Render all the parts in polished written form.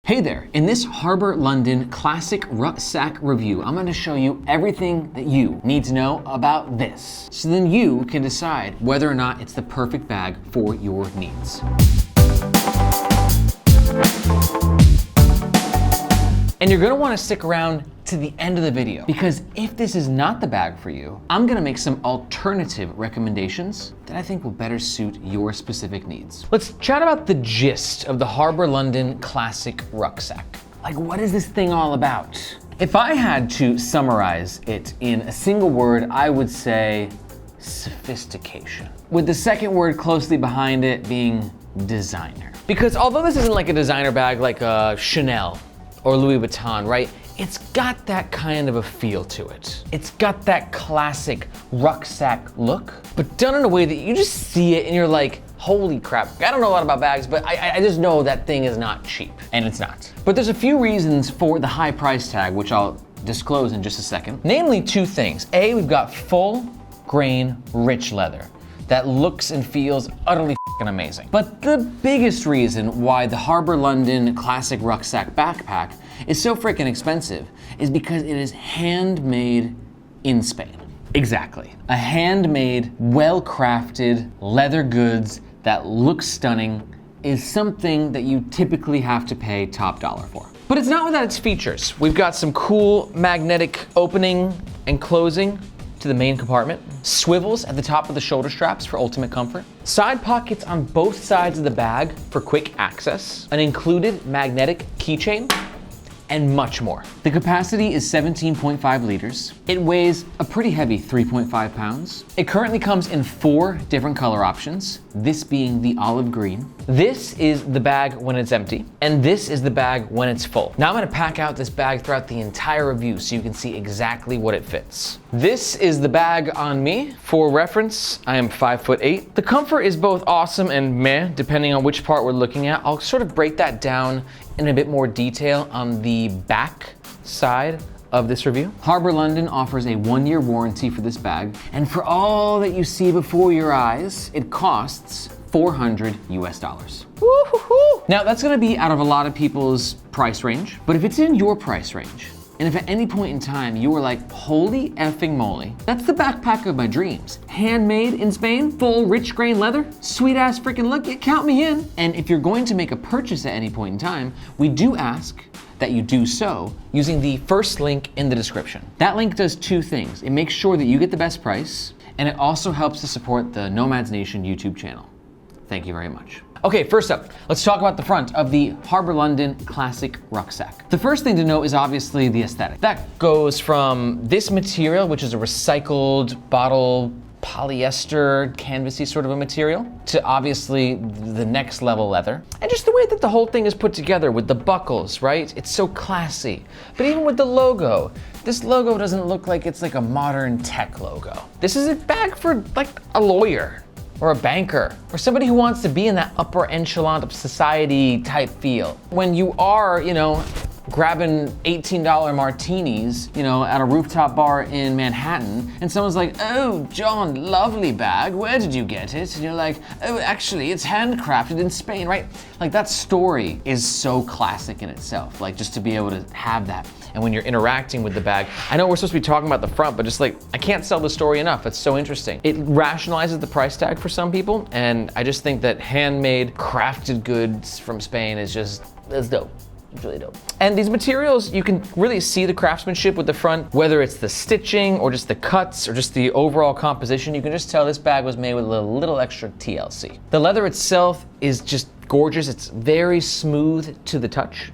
Hey there, in this Harber London Classic Rucksack review, I'm gonna show you everything that you need to know about this. So then you can decide whether or not it's the perfect bag for your needs. And you're gonna wanna stick around to the end of the video, because if this is not the bag for you, I'm gonna make some alternative recommendations that I think will better suit your specific needs. Let's chat about the gist of the Harber London Classic Rucksack. Like, what is this thing all about? If I had to summarize it in a single word, I would say sophistication, with the second word closely behind it being designer. Because although this isn't like a designer bag like a Chanel or Louis Vuitton, right? It's got that kind of a feel to it. It's got that classic rucksack look, but done in a way that you just see it and you're like, holy crap. I don't know a lot about bags, but I just know that thing is not cheap, and it's not. But there's a few reasons for the high price tag, which I'll disclose in just a second. Namely two things. A, we've got full grain, rich leather that looks and feels utterly amazing. But the biggest reason why the Harber London Classic Rucksack backpack is so freaking expensive is because it is handmade in Spain. Exactly. A handmade, well-crafted leather goods that look stunning is something that you typically have to pay top dollar for. But it's not without its features. We've got some cool magnetic opening and closing to the main compartment, swivels at the top of the shoulder straps for ultimate comfort, side pockets on both sides of the bag for quick access, an included magnetic keychain, and much more. The capacity is 17.5 liters. It weighs a pretty heavy 3.5 pounds. It currently comes in 4 different color options, this being the olive green. This is the bag when it's empty, and this is the bag when it's full. Now I'm gonna pack out this bag throughout the entire review so you can see exactly what it fits. This is the bag on me. For reference, I am 5'8". The comfort is both awesome and meh, depending on which part we're looking at. I'll sort of break that down in a bit more detail on the back side of this review. Harber London offers a 1-year warranty for this bag, and for all that you see before your eyes, it costs $400 US. Woo-hoo-hoo. Now that's gonna be out of a lot of people's price range, but if it's in your price range, and if at any point in time you were like, holy effing moly, that's the backpack of my dreams. Handmade in Spain, full rich grain leather, sweet ass freaking look, count me in. And if you're going to make a purchase at any point in time, we do ask that you do so using the first link in the description. That link does 2 things. It makes sure that you get the best price, and it also helps to support the Nomads Nation YouTube channel. Thank you very much. Okay, first up, let's talk about the front of the Harber London Classic Rucksack. The first thing to note is obviously the aesthetic. That goes from this material, which is a recycled bottle polyester, canvasy sort of a material, to obviously the next level leather. And just the way that the whole thing is put together with the buckles, right? It's so classy. But even with the logo, this logo doesn't look like it's like a modern tech logo. This is a bag for like a lawyer, or a banker, or somebody who wants to be in that upper echelon of society type feel. When you are, grabbing $18 martinis, at a rooftop bar in Manhattan, and someone's like, oh, John, lovely bag, where did you get it? And you're like, oh, actually, it's handcrafted in Spain, right? Like, that story is so classic in itself, like, just to be able to have that. And when you're interacting with the bag, I know we're supposed to be talking about the front, but just like, I can't sell the story enough. It's so interesting. It rationalizes the price tag for some people, and I just think that handmade, crafted goods from Spain is dope. It's really dope. And these materials, you can really see the craftsmanship with the front, whether it's the stitching or just the cuts or just the overall composition. You can just tell this bag was made with a little extra TLC. The leather itself is just gorgeous. It's very smooth to the touch,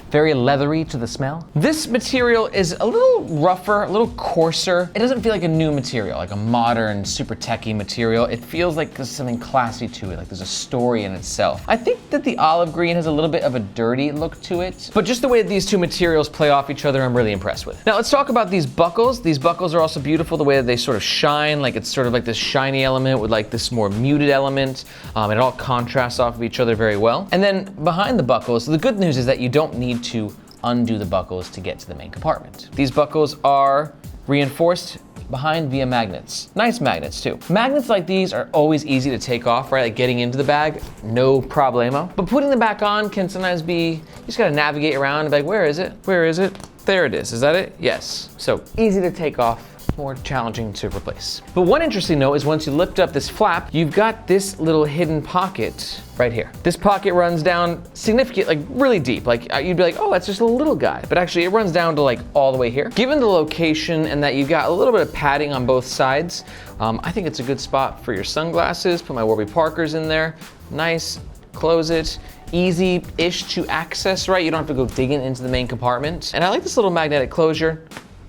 very leathery to the smell. This material is a little rougher, a little coarser. It doesn't feel like a new material, like a modern, super techie material. It feels like there's something classy to it, like there's a story in itself. I think that the olive green has a little bit of a dirty look to it, but just the way that these two materials play off each other, I'm really impressed with. Now let's talk about these buckles. These buckles are also beautiful, the way that they sort of shine, like it's sort of like this shiny element with like this more muted element. It all contrasts off of each other very well. And then behind the buckles, the good news is that you don't need to undo the buckles to get to the main compartment. These buckles are reinforced behind via magnets. Nice magnets too. Magnets like these are always easy to take off, right? Like getting into the bag, no problemo. But putting them back on can sometimes be, you just gotta navigate around and be like, where is it? Where is it? There it is that it? Yes. So easy to take off, more challenging to replace. But one interesting note is once you lift up this flap, you've got this little hidden pocket right here. This pocket runs down significant, like really deep. Like you'd be like, oh, that's just a little guy. But actually it runs down to like all the way here. Given the location and that you've got a little bit of padding on both sides, I think it's a good spot for your sunglasses. Put my Warby Parkers in there. Nice, close it. Easy-ish to access, right? You don't have to go digging into the main compartment. And I like this little magnetic closure.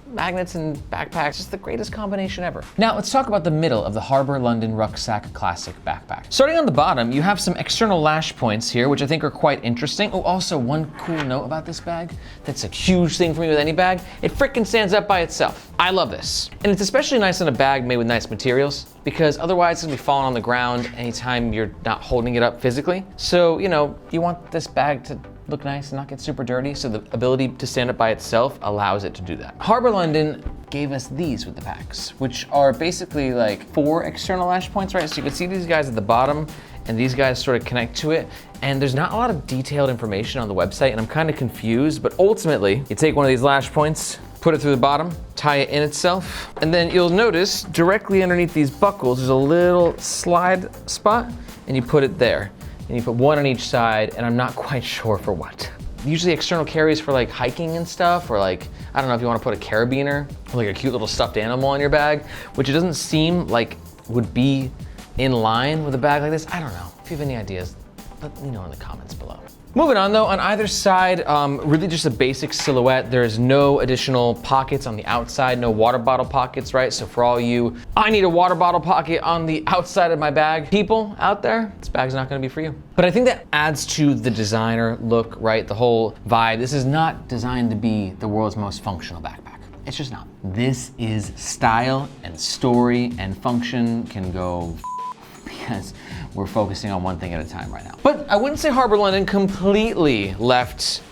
Magnets and backpacks, just the greatest combination ever. Now let's talk about the middle of the Harber London Rucksack Classic backpack. Starting on the bottom, you have some external lash points here, which I think are quite interesting. Oh, also one cool note about this bag, that's a huge thing for me with any bag, it frickin' stands up by itself. I love this. And it's especially nice on a bag made with nice materials, because otherwise it's gonna be falling on the ground anytime you're not holding it up physically. So, you know, you want this bag to look nice and not get super dirty, so the ability to stand up by itself allows it to do that. Harber London gave us these with the packs, which are basically like 4 external lash points, right? So you can see these guys at the bottom, and these guys sort of connect to it, and there's not a lot of detailed information on the website, and I'm kind of confused, but ultimately, you take one of these lash points, put it through the bottom, tie it in itself, and then you'll notice directly underneath these buckles, there's a little slide spot, and you put it there. And you put one on each side, and I'm not quite sure for what. Usually external carries for like hiking and stuff, or like, I don't know if you want to put a carabiner, or like a cute little stuffed animal in your bag, which it doesn't seem like would be in line with a bag like this. I don't know. If you have any ideas, let me know in the comments below. Moving on though, on either side, really just a basic silhouette. There's no additional pockets on the outside, no water bottle pockets, right? So for all you, I need a water bottle pocket on the outside of my bag people out there, this bag's not gonna be for you. But I think that adds to the designer look, right? The whole vibe. This is not designed to be the world's most functional backpack. It's just not. This is style and story and function can go because we're focusing on one thing at a time right now. But I wouldn't say Harber London completely left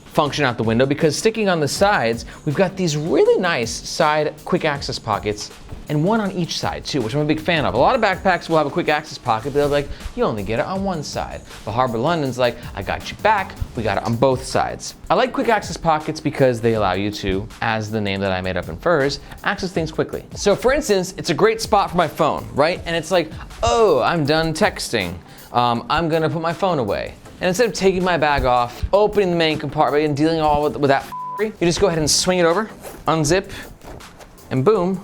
function out the window, because sticking on the sides, we've got these really nice side quick access pockets, and one on each side too, which I'm a big fan of. A lot of backpacks will have a quick access pocket, but they're like, you only get it on one side. But Harber London's like, I got you back, we got it on both sides. I like quick access pockets because they allow you to, as the name that I made up infers, access things quickly. So for instance, it's a great spot for my phone, right? And it's like, oh, I'm done texting. I'm gonna put my phone away. And instead of taking my bag off, opening the main compartment and dealing all with that, you just go ahead and swing it over, unzip, and boom,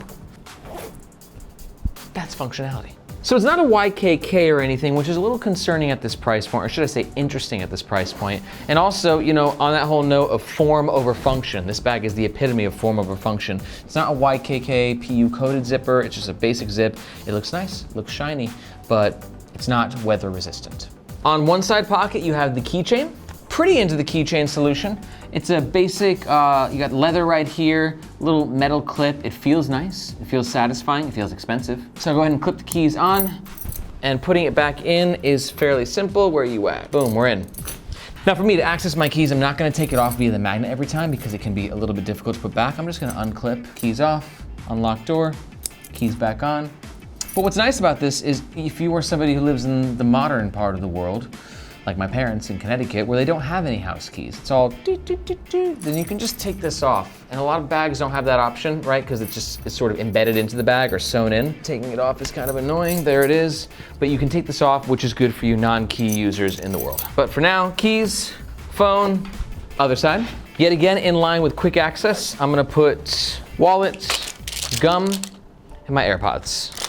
that's functionality. So it's not a YKK or anything, which is a little concerning at this price point, or should I say interesting at this price point. And also, you know, on that whole note of form over function, this bag is the epitome of form over function. It's not a YKK PU coated zipper, it's just a basic zip. It looks nice, looks shiny, but it's not weather resistant. On one side pocket, you have the keychain. Pretty into the keychain solution. It's a basic, you got leather right here, little metal clip. It feels nice, it feels satisfying, it feels expensive. So go ahead and clip the keys on, and putting it back in is fairly simple. Where are you at? Boom, we're in. Now for me to access my keys, I'm not gonna take it off via the magnet every time because it can be a little bit difficult to put back. I'm just gonna unclip, keys off, unlock door, keys back on. But what's nice about this is if you are somebody who lives in the modern part of the world, like my parents in Connecticut, where they don't have any house keys, it's all then you can just take this off. And a lot of bags don't have that option, right? Because it's sort of embedded into the bag or sewn in. Taking it off is kind of annoying, there it is. But you can take this off, which is good for you non-key users in the world. But for now, keys, phone, other side. Yet again, in line with quick access, I'm gonna put wallet, gum, and my AirPods.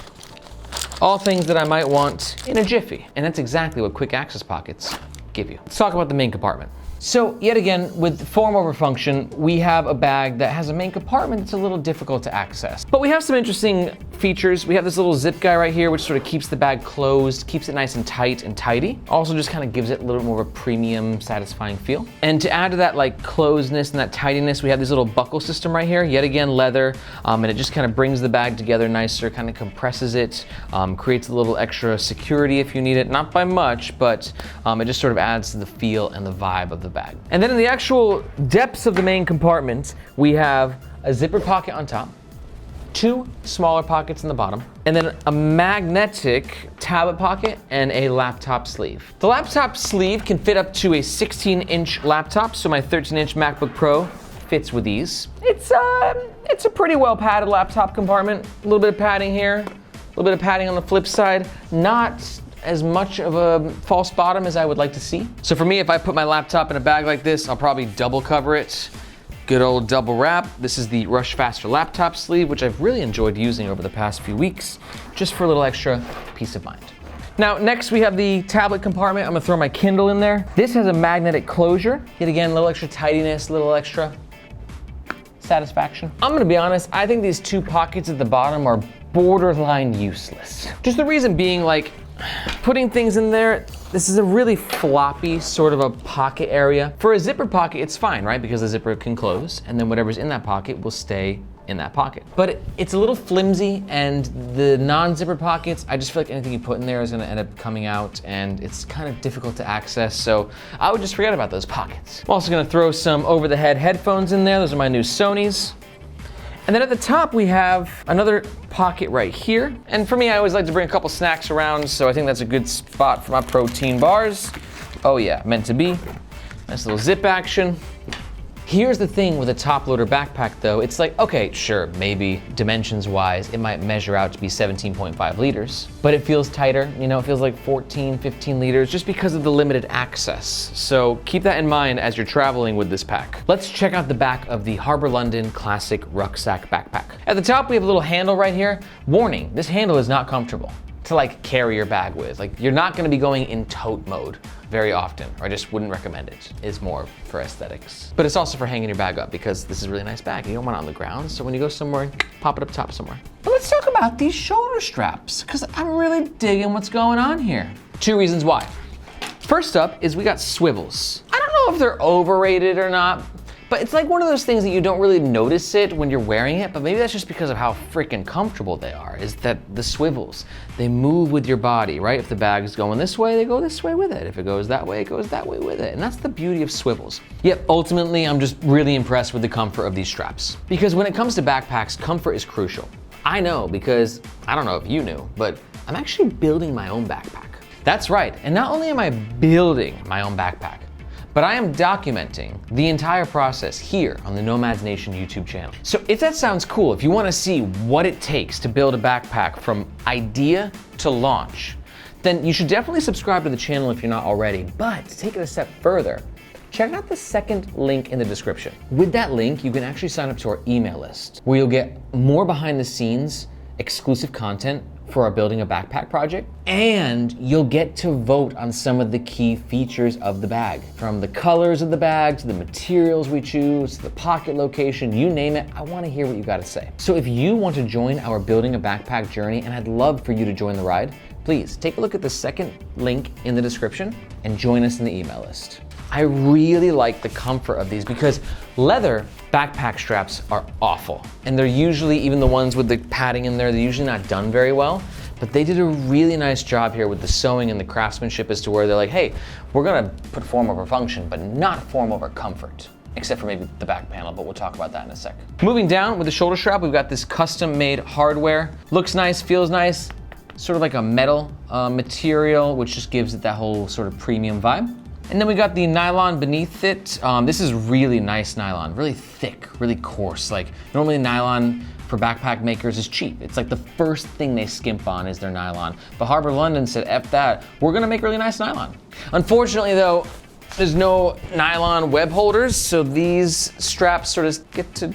All things that I might want in a jiffy. And that's exactly what quick access pockets give you. Let's talk about the main compartment. So yet again, with form over function, we have a bag that has a main compartment that's a little difficult to access. But we have some interesting features. We have this little zip guy right here, which sort of keeps the bag closed, keeps it nice and tight and tidy. Also just kind of gives it a little more of a premium, satisfying feel. And to add to that like closedness and that tidiness, we have this little buckle system right here, yet again leather, and it just kind of brings the bag together nicer, kind of compresses it, creates a little extra security if you need it, not by much, but it just sort of adds to the feel and the vibe of the bag. And then in the actual depths of the main compartment, we have a zipper pocket on top, 2 smaller pockets in the bottom, and then a magnetic tablet pocket and a laptop sleeve. The laptop sleeve can fit up to a 16-inch laptop, so my 13-inch MacBook Pro fits with ease. It's a pretty well padded laptop compartment. A little bit of padding here, a little bit of padding on the flip side. Not as much of a false bottom as I would like to see. So for me, if I put my laptop in a bag like this, I'll probably double cover it. Good old double wrap. This is the Rush Faster laptop sleeve, which I've really enjoyed using over the past few weeks, just for a little extra peace of mind. Now, next we have the tablet compartment. I'm gonna throw my Kindle in there. This has a magnetic closure. Yet again, a little extra tidiness, a little extra satisfaction. I'm gonna be honest, I think these 2 pockets at the bottom are borderline useless. Just the reason being, like, putting things in there, this is a really floppy sort of a pocket area. For a zipper pocket, it's fine, right? Because the zipper can close, and then whatever's in that pocket will stay in that pocket. But it's a little flimsy, and the non-zipper pockets, I just feel like anything you put in there is gonna end up coming out, and it's kind of difficult to access, so I would just forget about those pockets. I'm also gonna throw some over-the-head headphones in there. Those are my new Sonys. And then at the top, we have another pocket right here. And for me, I always like to bring a couple snacks around, so I think that's a good spot for my protein bars. Oh yeah, meant to be. Nice little zip action. Here's the thing with a top loader backpack though, it's like, okay, sure, maybe dimensions wise, it might measure out to be 17.5 liters, but it feels tighter, you know, it feels like 14, 15 liters just because of the limited access. So keep that in mind as you're traveling with this pack. Let's check out the back of the Harber London Classic Rucksack backpack. At the top, we have a little handle right here. Warning, this handle is not comfortable to like carry your bag with. Like you're not gonna be going in tote mode very often, or I just wouldn't recommend it. It's more for aesthetics. But it's also for hanging your bag up because this is a really nice bag. You don't want it on the ground, so when you go somewhere, pop it up top somewhere. But let's talk about these shoulder straps, because I'm really digging what's going on here. 2 reasons why. First up is we got swivels. I don't know if they're overrated or not, but it's like one of those things that you don't really notice it when you're wearing it, but maybe that's just because of how freaking comfortable they are, is that the swivels, they move with your body, right? If the bag's going this way, they go this way with it. If it goes that way, it goes that way with it. And that's the beauty of swivels. Yet ultimately, I'm just really impressed with the comfort of these straps. Because when it comes to backpacks, comfort is crucial. I know because, I don't know if you knew, but I'm actually building my own backpack. That's right, and not only am I building my own backpack, but I am documenting the entire process here on the Nomads Nation YouTube channel. So if that sounds cool, if you wanna see what it takes to build a backpack from idea to launch, then you should definitely subscribe to the channel if you're not already. But to take it a step further, check out the second link in the description. With that link, you can actually sign up to our email list, where you'll get more behind the scenes, exclusive content for our Building a Backpack project, and you'll get to vote on some of the key features of the bag. From the colors of the bag, to the materials we choose, to the pocket location, you name it, I wanna hear what you gotta say. So if you want to join our Building a Backpack journey, and I'd love for you to join the ride, please take a look at the second link in the description and join us in the email list. I really like the comfort of these because leather backpack straps are awful. And they're usually, even the ones with the padding in there, they're usually not done very well. But they did a really nice job here with the sewing and the craftsmanship as to where they're like, hey, we're gonna put form over function, but not form over comfort. Except for maybe the back panel, but we'll talk about that in a sec. Moving down with the shoulder strap, we've got this custom made hardware. Looks nice, feels nice, sort of like a metal material, which just gives it that whole sort of premium vibe. And then we got the nylon beneath it. This is really nice nylon, really thick, really coarse. Like normally nylon for backpack makers is cheap. It's like the first thing they skimp on is their nylon. But Harber London said, F that, we're gonna make really nice nylon. Unfortunately though, there's no nylon web holders, so these straps sort of get to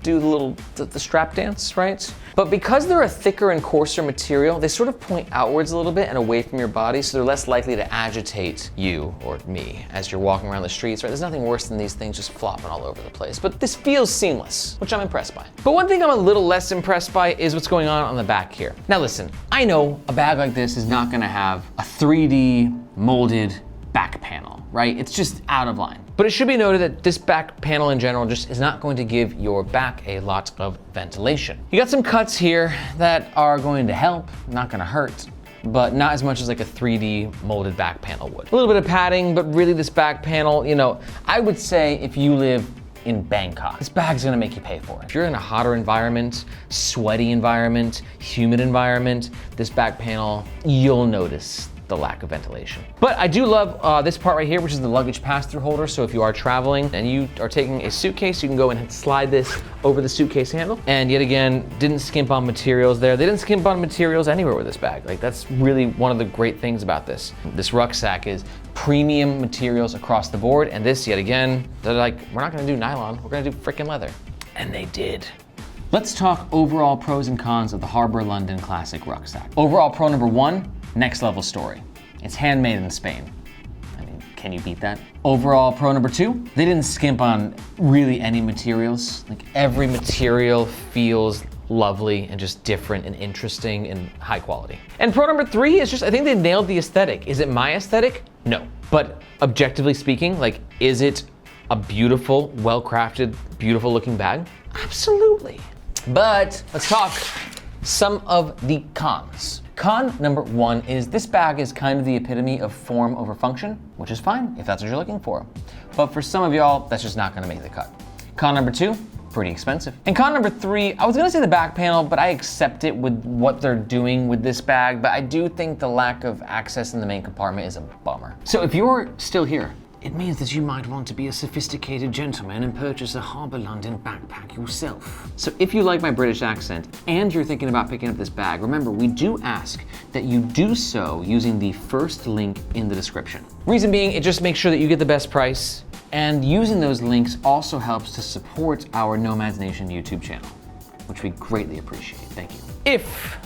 do the strap dance, right? But because they're a thicker and coarser material, they sort of point outwards a little bit and away from your body, so they're less likely to agitate you or me as you're walking around the streets, right? There's nothing worse than these things just flopping all over the place. But this feels seamless, which I'm impressed by. But one thing I'm a little less impressed by is what's going on the back here. Now listen, I know a bag like this is not gonna have a 3D molded back panel, right? It's just out of line. But it should be noted that this back panel in general just is not going to give your back a lot of ventilation. You got some cuts here that are going to help, not gonna hurt, but not as much as like a 3D molded back panel would. A little bit of padding, but really this back panel, you know, I would say if you live in Bangkok, this bag's gonna make you pay for it. If you're in a hotter environment, sweaty environment, humid environment, this back panel, you'll notice the lack of ventilation. But I do love this part right here, which is the luggage pass-through holder. So if you are traveling and you are taking a suitcase, you can go and slide this over the suitcase handle. And yet again, didn't skimp on materials there. They didn't skimp on materials anywhere with this bag. Like, that's really one of the great things about this. This rucksack is premium materials across the board. And this, yet again, they're like, we're not gonna do nylon, we're gonna do freaking leather. And they did. Let's talk overall pros and cons of the Harber London Classic Rucksack. Overall pro number 1, next level story. It's handmade in Spain. I mean, can you beat that? Overall pro number 2, they didn't skimp on really any materials. Like, every material feels lovely and just different and interesting and high quality. And pro number 3 is just, I think they nailed the aesthetic. Is it my aesthetic? No. But objectively speaking, like, is it a beautiful, well-crafted, beautiful looking bag? Absolutely. But let's talk some of the cons. Con number 1 is this bag is kind of the epitome of form over function, which is fine if that's what you're looking for. But for some of y'all, that's just not gonna make the cut. Con number 2, pretty expensive. And con number 3, I was gonna say the back panel, but I accept it with what they're doing with this bag, but I do think the lack of access in the main compartment is a bummer. So if you're still here, it means that you might want to be a sophisticated gentleman and purchase a Harber London backpack yourself. So if you like my British accent and you're thinking about picking up this bag, remember, we do ask that you do so using the first link in the description. Reason being, it just makes sure that you get the best price, and using those links also helps to support our Nomads Nation YouTube channel, which we greatly appreciate. Thank you. If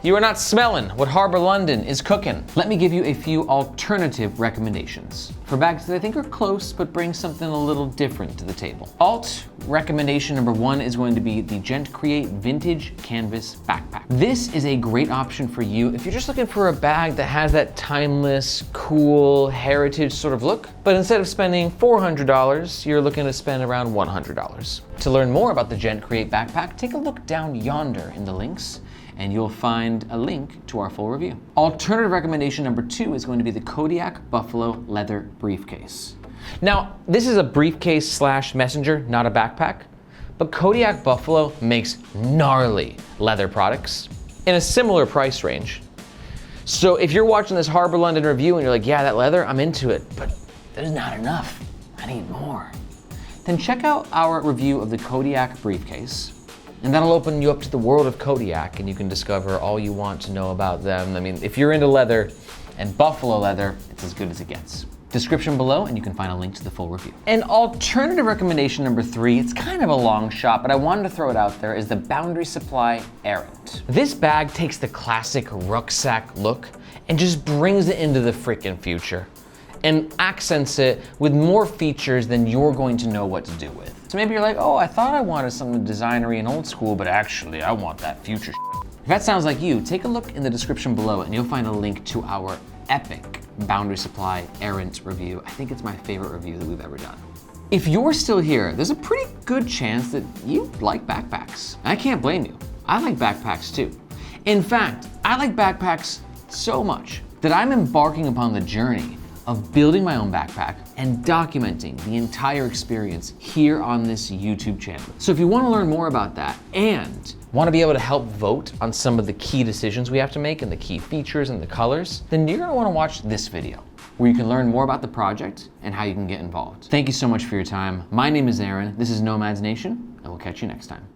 you are not smelling what Harber London is cooking, let me give you a few alternative recommendations for bags that I think are close but bring something a little different to the table. Alt recommendation number 1 is going to be the Gent Create Vintage Canvas Backpack. This is a great option for you if you're just looking for a bag that has that timeless, cool, heritage sort of look, but instead of spending $400, you're looking to spend around $100. To learn more about the Gent Create Backpack, take a look down yonder in the links, and you'll find a link to our full review. Alternative recommendation number 2 is going to be the Kodiak Buffalo Leather Briefcase. Now, this is a briefcase slash messenger, not a backpack, but Kodiak Buffalo makes gnarly leather products in a similar price range. So if you're watching this Harber London review and you're like, yeah, that leather, I'm into it, but there's not enough, I need more, then check out our review of the Kodiak Briefcase. And that'll open you up to the world of Kodiak, and you can discover all you want to know about them. I mean, if you're into leather and buffalo leather, it's as good as it gets. Description below, and you can find a link to the full review. And alternative recommendation number 3, it's kind of a long shot, but I wanted to throw it out there, is the Boundary Supply Errant. This bag takes the classic rucksack look and just brings it into the freaking future and accents it with more features than you're going to know what to do with. So maybe you're like, oh, I thought I wanted something designery and old school, but actually I want that future shit. If that sounds like you, take a look in the description below and you'll find a link to our epic Boundary Supply Errant review. I think it's my favorite review that we've ever done. If you're still here, there's a pretty good chance that you like backpacks. I can't blame you. I like backpacks too. In fact, I like backpacks so much that I'm embarking upon the journey of building my own backpack and documenting the entire experience here on this YouTube channel. So if you want to learn more about that and want to be able to help vote on some of the key decisions we have to make and the key features and the colors, then you're going to want to watch this video where you can learn more about the project and how you can get involved. Thank you so much for your time. My name is Aaron. This is Nomads Nation, and we'll catch you next time.